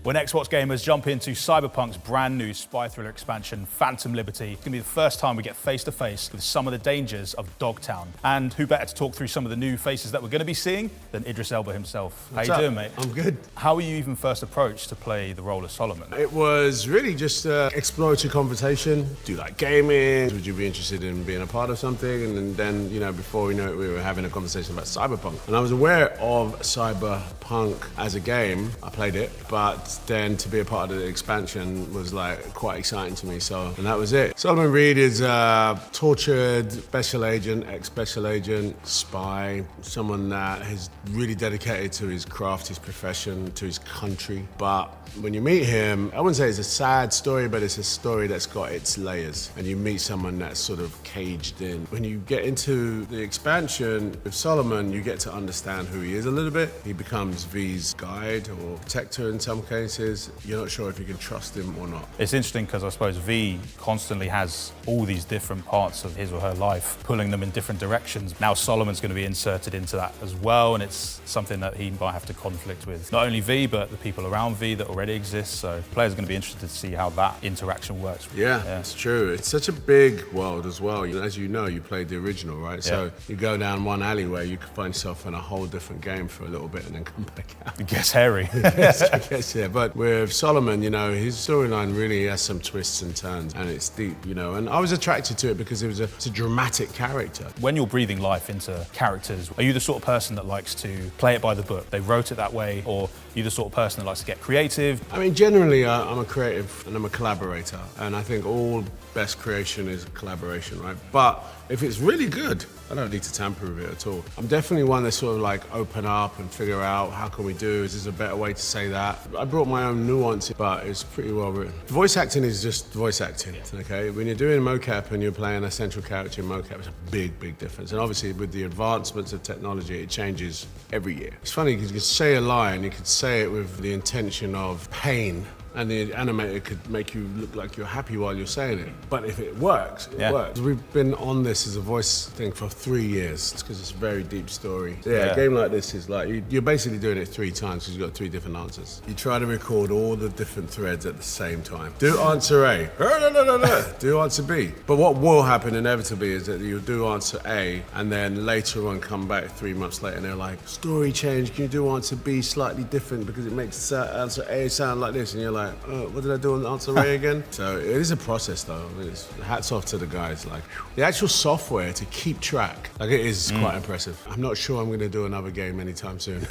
When Xbox gamers jump into Cyberpunk's brand new spy thriller expansion, Phantom Liberty, it's going to be the first time we get face-to-face with some of the dangers of Dogtown. And who better to talk through some of the new faces that we're going to be seeing than Idris Elba himself. How you doing, mate? I'm good. How were you even first approached to play the role of Solomon? It was really just exploratory conversation. Do you like gaming? Would you be interested in being a part of something? And then, before we know it, we were having a conversation about Cyberpunk. And I was aware of Cyberpunk as a game. I played it, but then to be a part of the expansion was quite exciting to me. And that was it. Solomon Reed is a tortured special agent, ex-special agent, spy, someone that is really dedicated to his craft, his profession, to his country. But when you meet him, I wouldn't say it's a sad story, but it's a story that's got its layers. And you meet someone that's sort of caged in. When you get into the expansion with Solomon, you get to understand who he is a little bit. He becomes V's guide or protector in some cases. You're not sure if you can trust him or not. It's interesting because I suppose V constantly has all these different parts of his or her life, pulling them in different directions. Now Solomon's going to be inserted into that as well, and it's something that he might have to conflict with not only V, but the people around V that already exist. So players are going to be interested to see how that interaction works. Yeah, it's true. It's such a big world as well. As you know, you played the original, right? Yeah. So you go down one alleyway, you can find yourself in a whole different game for a little bit and then come back out. It gets hairy. Yes, I guess, yeah. But with Solomon, his storyline really has some twists and turns, and it's deep, and I was attracted to it because it's a dramatic character. When you're breathing life into characters, are you the sort of person that likes to play it by the book? They wrote it that way, or are you the sort of person that likes to get creative? I mean, generally, I'm a creative and I'm a collaborator, and I think all best creation is collaboration, right? But if it's really good, I don't need to tamper with it at all. I'm definitely one that's sort of open up and figure out how can we do, is there a better way to say that? I brought my own nuance, but it's pretty well written. Voice acting is just voice acting, okay? When you're doing mocap and you're playing a central character in mocap, it's a big, big difference. And obviously with the advancements of technology, it changes every year. It's funny because you could say a line, you could say it with the intention of pain, and the animator could make you look like you're happy while you're saying it. But if it works, it works. We've been on this as a voice thing for 3 years because it's a very deep story. A game like this is you're basically doing it 3 times because you've got 3 different answers. You try to record all the different threads at the same time. Do answer A. Do answer B. But what will happen inevitably is that you'll do answer A and then later on come back 3 months later and they're like, story change, can you do answer B slightly different because it makes answer A sound like this? And you're like, what did I do on answer A again? So it is a process though. I mean, hats off to the guys. The actual software to keep track, it is quite impressive. I'm not sure I'm going to do another game anytime soon.